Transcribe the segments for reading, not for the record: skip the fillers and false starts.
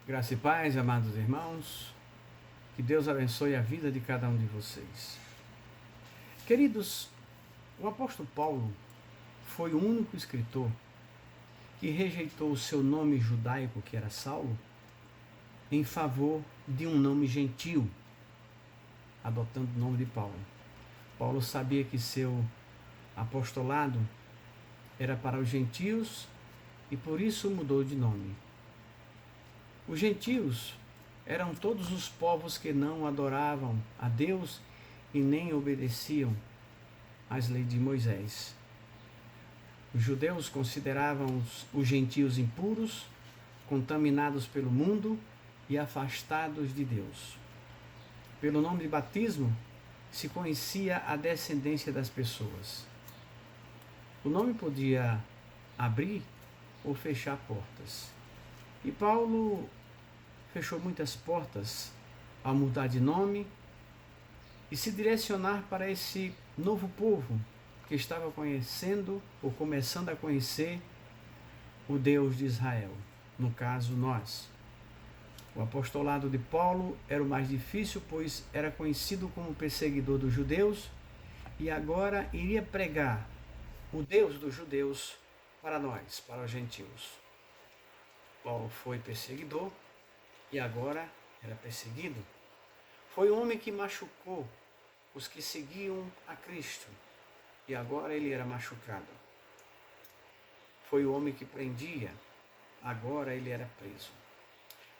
Graça e paz, amados irmãos, que Deus abençoe a vida de cada um de vocês. Queridos, o apóstolo Paulo foi o único escritor que rejeitou o seu nome judaico, que era Saulo, em favor de um nome gentil, adotando o nome de Paulo. Paulo sabia que seu apostolado era para os gentios e por isso mudou de nome. Os gentios eram todos os povos que não adoravam a Deus e nem obedeciam às leis de Moisés. Os judeus consideravam os gentios impuros, contaminados pelo mundo e afastados de Deus. Pelo nome de batismo, se conhecia a descendência das pessoas. O nome podia abrir ou fechar portas. E Paulo fechou muitas portas ao mudar de nome e se direcionar para esse novo povo que estava conhecendo ou começando a conhecer o Deus de Israel, no caso nós. O apostolado de Paulo era o mais difícil, pois era conhecido como perseguidor dos judeus e agora iria pregar o Deus dos judeus para nós, para os gentios. Paulo foi perseguidor e agora era perseguido. Foi o homem que machucou os que seguiam a Cristo e agora ele era machucado. Foi o homem que prendia, agora ele era preso.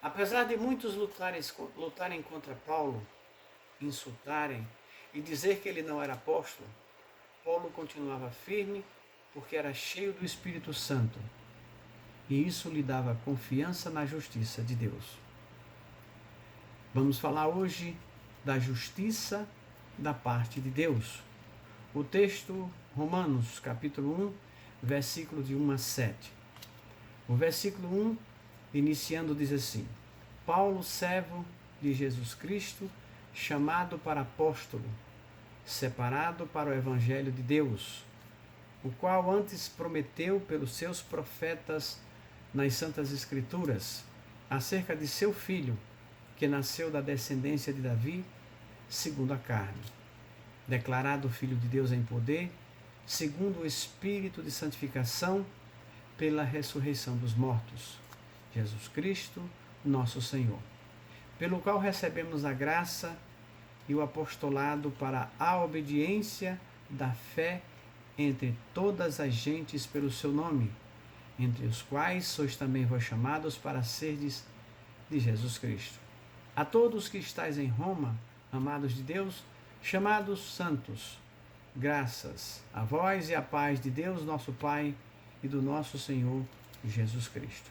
Apesar de muitos lutarem contra Paulo, insultarem e dizer que ele não era apóstolo, Paulo continuava firme porque era cheio do Espírito Santo. E isso lhe dava confiança na justiça de Deus. Vamos falar hoje da justiça da parte de Deus. O texto, Romanos, capítulo 1, versículo de 1 a 7. O versículo 1, iniciando, diz assim: Paulo, servo de Jesus Cristo, chamado para apóstolo, separado para o evangelho de Deus, o qual antes prometeu pelos seus profetas nas Santas Escrituras, acerca de seu filho, que nasceu da descendência de Davi, segundo a carne, declarado Filho de Deus em poder, segundo o Espírito de santificação, pela ressurreição dos mortos, Jesus Cristo, nosso Senhor, pelo qual recebemos a graça e o apostolado para a obediência da fé entre todas as gentes pelo seu nome, entre os quais sois também vós chamados para serdes de Jesus Cristo. A todos que estáis em Roma, amados de Deus, chamados santos, graças a vós e a paz de Deus, nosso Pai, e do nosso Senhor Jesus Cristo.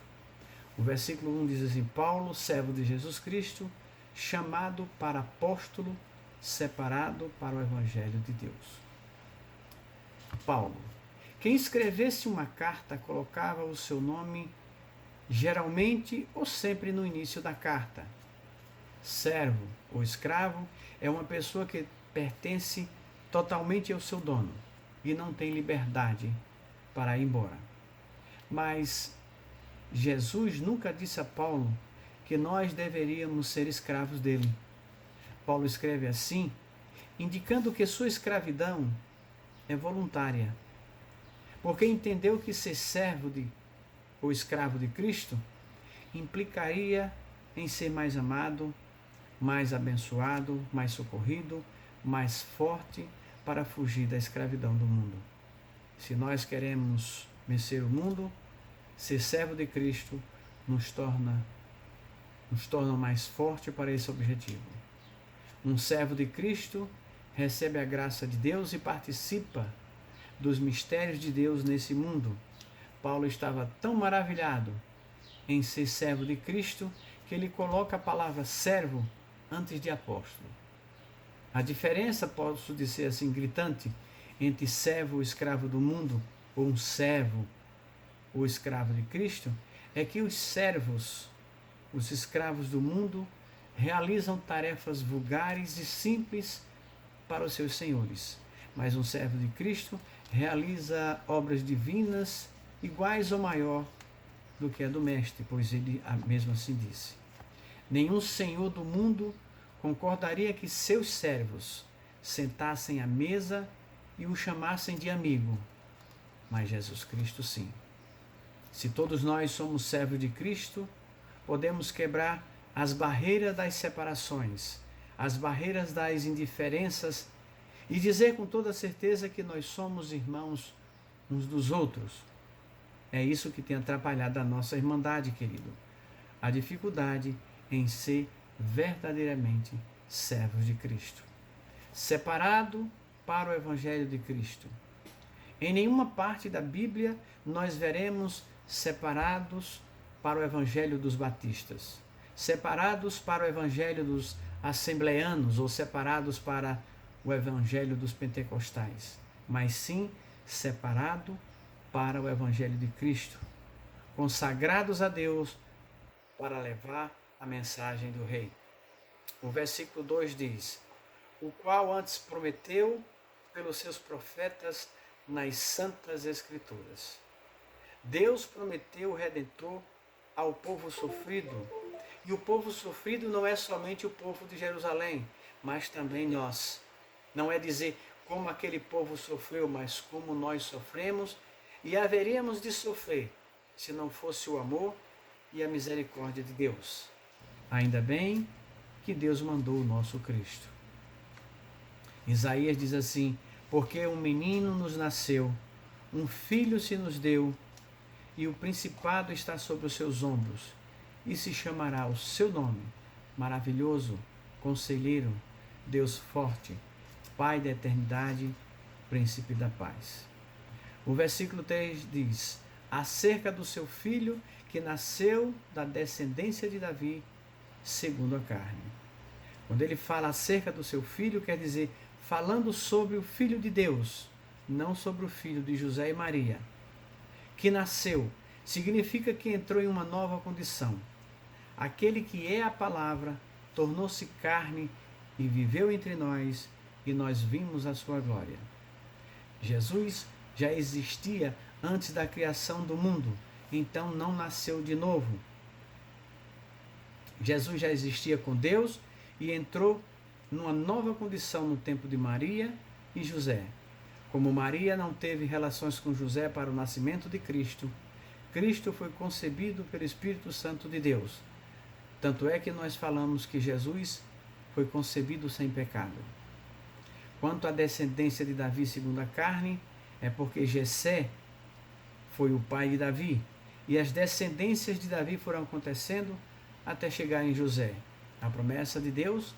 O versículo 1 diz assim: Paulo, servo de Jesus Cristo, chamado para apóstolo, separado para o evangelho de Deus. Paulo. Quem escrevesse uma carta colocava o seu nome geralmente ou sempre no início da carta. Servo ou escravo é uma pessoa que pertence totalmente ao seu dono e não tem liberdade para ir embora. Mas Jesus nunca disse a Paulo que nós deveríamos ser escravos dele. Paulo escreve assim, indicando que sua escravidão é voluntária, porque entendeu que ser servo ou escravo de Cristo implicaria em ser mais amado, mais abençoado, mais socorrido, mais forte para fugir da escravidão do mundo. Se nós queremos vencer o mundo, ser servo de Cristo nos torna mais forte para esse objetivo. Um servo de Cristo recebe a graça de Deus e participa dos mistérios de Deus nesse mundo. Paulo estava tão maravilhado em ser servo de Cristo que ele coloca a palavra servo antes de apóstolo. A diferença, posso dizer assim, gritante, entre servo ou escravo do mundo ou um servo ou escravo de Cristo, é que os servos, os escravos do mundo, realizam tarefas vulgares e simples para os seus senhores. Mas um servo de Cristo realiza obras divinas iguais ou maior do que a do mestre, pois ele mesmo assim disse. Nenhum senhor do mundo concordaria que seus servos sentassem à mesa e o chamassem de amigo, mas Jesus Cristo sim. Se todos nós somos servos de Cristo, podemos quebrar as barreiras das separações, as barreiras das indiferenças e dizer com toda certeza que nós somos irmãos uns dos outros. É isso que tem atrapalhado a nossa irmandade, querido. A dificuldade em ser verdadeiramente servos de Cristo. Separado para o Evangelho de Cristo. Em nenhuma parte da Bíblia nós veremos separados para o Evangelho dos batistas, separados para o Evangelho dos assembleanos ou separados para o Evangelho dos pentecostais, mas sim separado para o Evangelho de Cristo, consagrados a Deus para levar a mensagem do Rei. O versículo 2 diz: o qual antes prometeu pelos seus profetas nas santas Escrituras. Deus prometeu o Redentor ao povo sofrido, e o povo sofrido não é somente o povo de Jerusalém, mas também nós. Não é dizer como aquele povo sofreu, mas como nós sofremos e haveríamos de sofrer se não fosse o amor e a misericórdia de Deus. Ainda bem que Deus mandou o nosso Cristo. Isaías diz assim: porque um menino nos nasceu, um filho se nos deu, e o principado está sobre os seus ombros, e se chamará o seu nome, Maravilhoso, Conselheiro, Deus Forte, Pai da Eternidade, Príncipe da Paz. O versículo 3 diz: acerca do seu filho, que nasceu da descendência de Davi, segundo a carne. Quando ele fala acerca do seu filho, quer dizer, falando sobre o Filho de Deus, não sobre o filho de José e Maria. Que nasceu, significa que entrou em uma nova condição. Aquele que é a palavra, tornou-se carne e viveu entre nós, e nós vimos a sua glória. Jesus já existia antes da criação do mundo, então não nasceu de novo. Jesus já existia com Deus e entrou numa nova condição no tempo de Maria e José. Como Maria não teve relações com José para o nascimento de Cristo, Cristo foi concebido pelo Espírito Santo de Deus. Tanto é que nós falamos que Jesus foi concebido sem pecado. Quanto à descendência de Davi segundo a carne, é porque Jessé foi o pai de Davi, e as descendências de Davi foram acontecendo até chegar em José. A promessa de Deus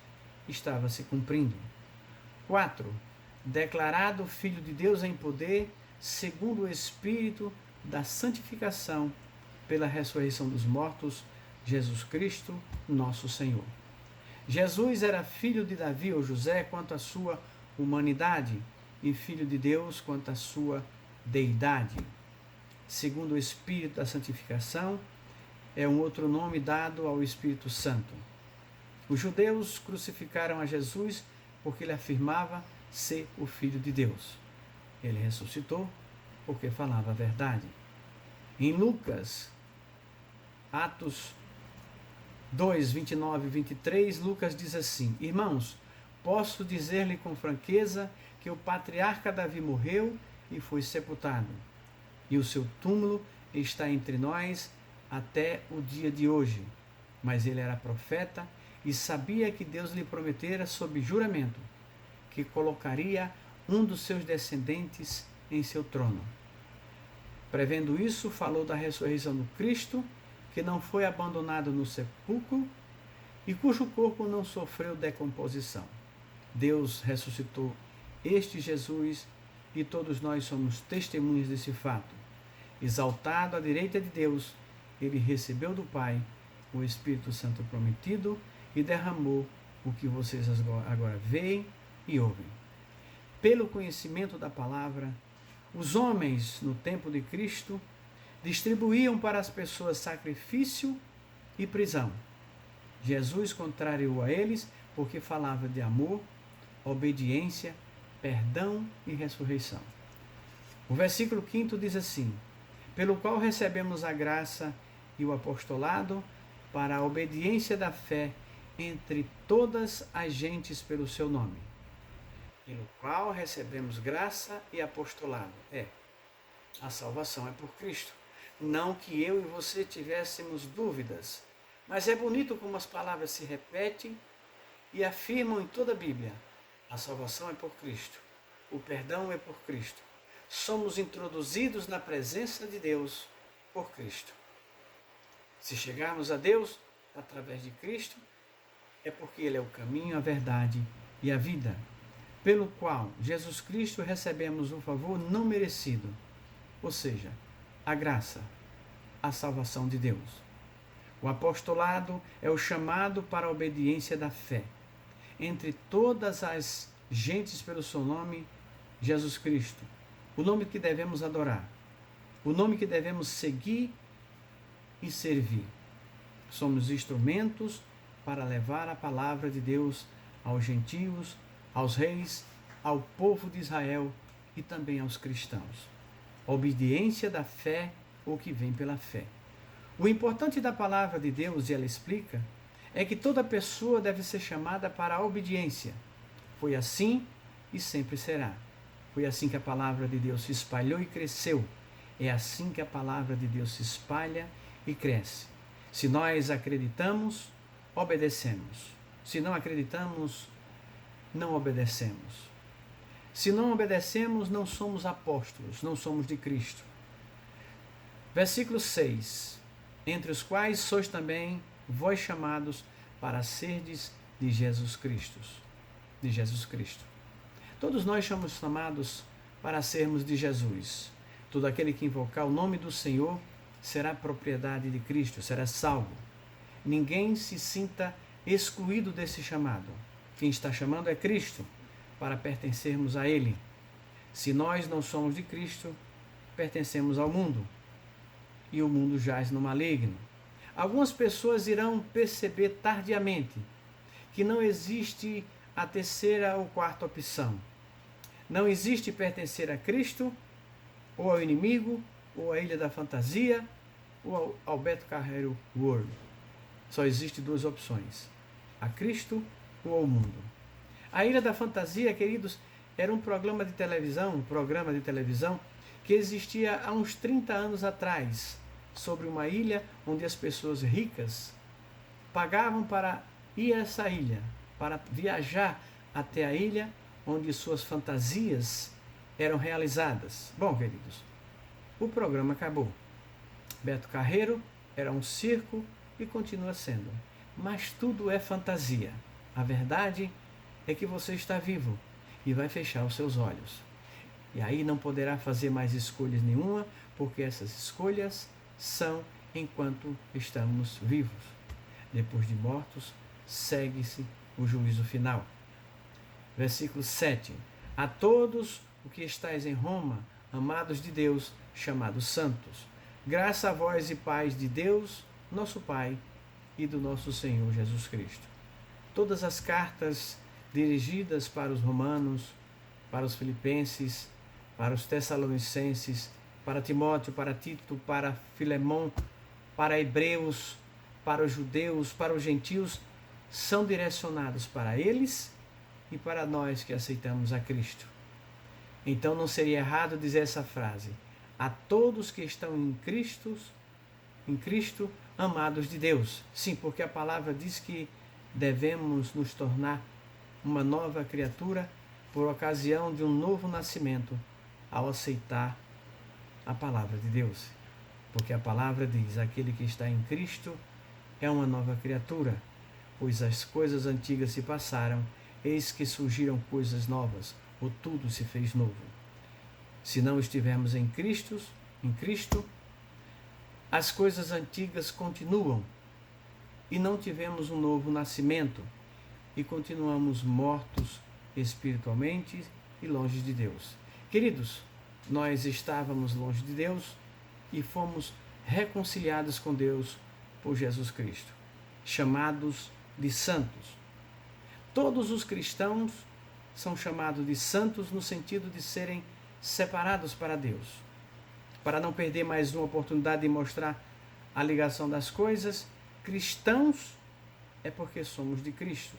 estava se cumprindo. 4. Declarado Filho de Deus em poder, segundo o Espírito da santificação, pela ressurreição dos mortos, Jesus Cristo, nosso Senhor. Jesus era filho de Davi ou José quanto à sua humanidade e filho de Deus quanto à sua deidade. Segundo o Espírito da santificação, é um outro nome dado ao Espírito Santo. Os judeus crucificaram a Jesus porque ele afirmava ser o Filho de Deus. Ele ressuscitou porque falava a verdade. Em Lucas, Atos 2, 29 e 23, Lucas diz assim: irmãos, posso dizer-lhe com franqueza que o patriarca Davi morreu e foi sepultado, e o seu túmulo está entre nós até o dia de hoje. Mas ele era profeta e sabia que Deus lhe prometera sob juramento que colocaria um dos seus descendentes em seu trono. Prevendo isso, falou da ressurreição do Cristo, que não foi abandonado no sepulcro e cujo corpo não sofreu decomposição. Deus ressuscitou este Jesus e todos nós somos testemunhas desse fato. Exaltado à direita de Deus, ele recebeu do Pai o Espírito Santo prometido e derramou o que vocês agora veem e ouvem. Pelo conhecimento da palavra, os homens, no tempo de Cristo, distribuíam para as pessoas sacrifício e prisão. Jesus contrariou a eles porque falava de amor, obediência, perdão e ressurreição. O versículo 5 diz assim: pelo qual recebemos a graça e o apostolado para a obediência da fé entre todas as gentes pelo seu nome, pelo qual recebemos graça e apostolado. A salvação é por Cristo. Não que eu e você tivéssemos dúvidas, mas é bonito como as palavras se repetem e afirmam em toda a Bíblia. A salvação é por Cristo. O perdão é por Cristo. Somos introduzidos na presença de Deus por Cristo. Se chegarmos a Deus através de Cristo, é porque Ele é o caminho, a verdade e a vida, pelo qual Jesus Cristo recebemos um favor não merecido, ou seja, a graça, a salvação de Deus. O apostolado é o chamado para a obediência da fé entre todas as gentes pelo seu nome, Jesus Cristo, o nome que devemos adorar, o nome que devemos seguir e servir. Somos instrumentos para levar a palavra de Deus aos gentios, aos reis, ao povo de Israel e também aos cristãos. Obediência da fé, ou que vem pela fé. O importante da palavra de Deus, e ela explica, é que toda pessoa deve ser chamada para a obediência. Foi assim e sempre será. Foi assim que a palavra de Deus se espalhou e cresceu. É assim que a palavra de Deus se espalha e cresce. Se nós acreditamos, obedecemos. Se não acreditamos, não obedecemos. Se não obedecemos, não somos apóstolos, não somos de Cristo. Versículo 6. Entre os quais sois também vós chamados para serdes de Jesus Cristo. De Jesus Cristo. Todos nós somos chamados para sermos de Jesus. Todo aquele que invocar o nome do Senhor será propriedade de Cristo, será salvo. Ninguém se sinta excluído desse chamado. Quem está chamando é Cristo, para pertencermos a Ele. Se nós não somos de Cristo, pertencemos ao mundo. E o mundo jaz no maligno. Algumas pessoas irão perceber tardiamente que não existe a terceira ou quarta opção. Não existe pertencer a Cristo, ou ao inimigo, ou à Ilha da Fantasia, ou ao Beto Carreiro World. Só existem duas opções: a Cristo ou ao mundo. A Ilha da Fantasia, queridos, era um programa de televisão que existia há uns 30 anos atrás, sobre uma ilha onde as pessoas ricas pagavam para ir a essa ilha, para viajar até a ilha onde suas fantasias eram realizadas. Bom, queridos, o programa acabou. Beto Carreiro era um circo e continua sendo. Mas tudo é fantasia. A verdade é que você está vivo e vai fechar os seus olhos. E aí não poderá fazer mais escolhas nenhuma, porque essas escolhas são enquanto estamos vivos. Depois de mortos, segue-se o juízo final. Versículo 7. A todos o que estáis em Roma, amados de Deus, chamados santos, graça a vós e paz de Deus, nosso Pai, e do nosso Senhor Jesus Cristo. Todas as cartas dirigidas para os romanos, para os filipenses, para os tessalonicenses, para Timóteo, para Tito, para Filemão, para hebreus, para os judeus, para os gentios, são direcionados para eles e para nós que aceitamos a Cristo. Então não seria errado dizer essa frase: a todos que estão em Cristo, amados de Deus. Sim, porque a palavra diz que devemos nos tornar uma nova criatura por ocasião de um novo nascimento ao aceitar a palavra de Deus. Porque a palavra diz: aquele que está em Cristo é uma nova criatura, pois as coisas antigas se passaram, eis que surgiram coisas novas, ou tudo se fez novo. Se não estivermos em Cristo, as coisas antigas continuam e não tivemos um novo nascimento e continuamos mortos espiritualmente e longe de Deus. Queridos, nós estávamos longe de Deus e fomos reconciliados com Deus por Jesus Cristo, chamados de santos. Todos os cristãos são chamados de santos no sentido de serem separados para Deus, para não perder mais uma oportunidade de mostrar a ligação das coisas cristãos é porque somos de Cristo.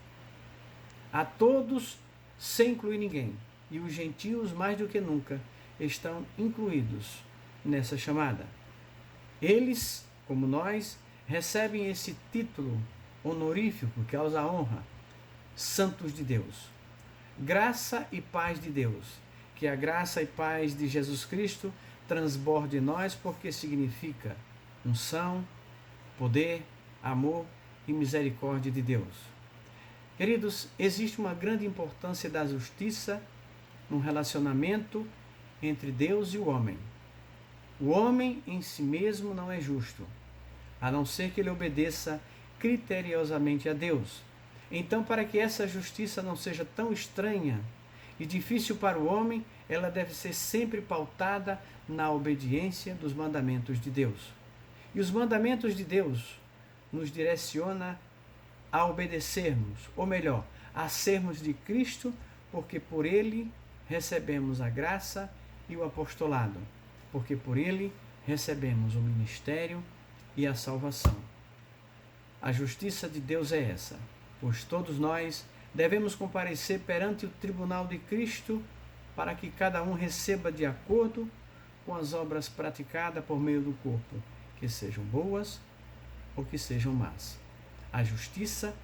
A todos, sem incluir ninguém, e os gentios, mais do que nunca, estão incluídos nessa chamada. Eles, como nós, recebem esse título honorífico que causa honra, santos de Deus. Graça e paz de Deus. Que a graça e paz de Jesus Cristo transborde em nós, porque significa unção, poder, amor e misericórdia de Deus. Queridos, existe uma grande importância da justiça no relacionamento entre Deus e o homem. O homem em si mesmo não é justo, a não ser que ele obedeça criteriosamente a Deus. Então, para que essa justiça não seja tão estranha e difícil para o homem, ela deve ser sempre pautada na obediência dos mandamentos de Deus. E os mandamentos de Deus nos direciona a obedecermos, ou melhor, a sermos de Cristo, porque por ele recebemos a graça e o apostolado, porque por ele recebemos o ministério e a salvação. A justiça de Deus é essa, pois todos nós devemos comparecer perante o tribunal de Cristo para que cada um receba de acordo com as obras praticadas por meio do corpo, que sejam boas ou que sejam más. A justiça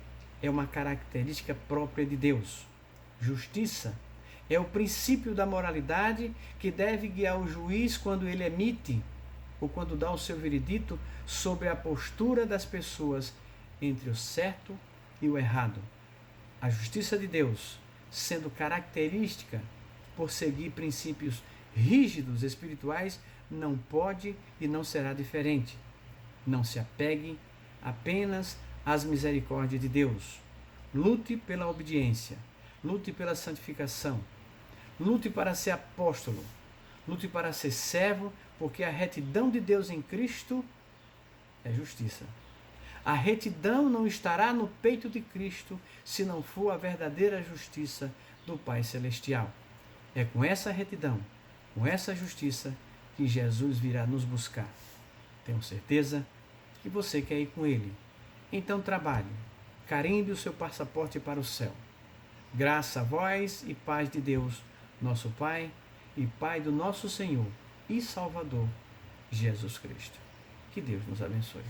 é uma característica própria de Deus. Justiça é o princípio da moralidade que deve guiar o juiz quando ele emite ou quando dá o seu veredito sobre a postura das pessoas entre o certo e o errado. A justiça de Deus, sendo característica por seguir princípios rígidos espirituais, não pode e não será diferente. Não se apegue apenas às misericórdias de Deus. Lute pela obediência, lute pela santificação, lute para ser apóstolo, lute para ser servo, porque a retidão de Deus em Cristo é justiça. A retidão não estará no peito de Cristo se não for a verdadeira justiça do Pai Celestial. É com essa retidão, com essa justiça, que Jesus virá nos buscar. Tenho certeza que você quer ir com Ele. Então trabalhe, carimbe o seu passaporte para o céu. Graça a vós e paz de Deus, nosso Pai e Pai do nosso Senhor e Salvador, Jesus Cristo. Que Deus nos abençoe.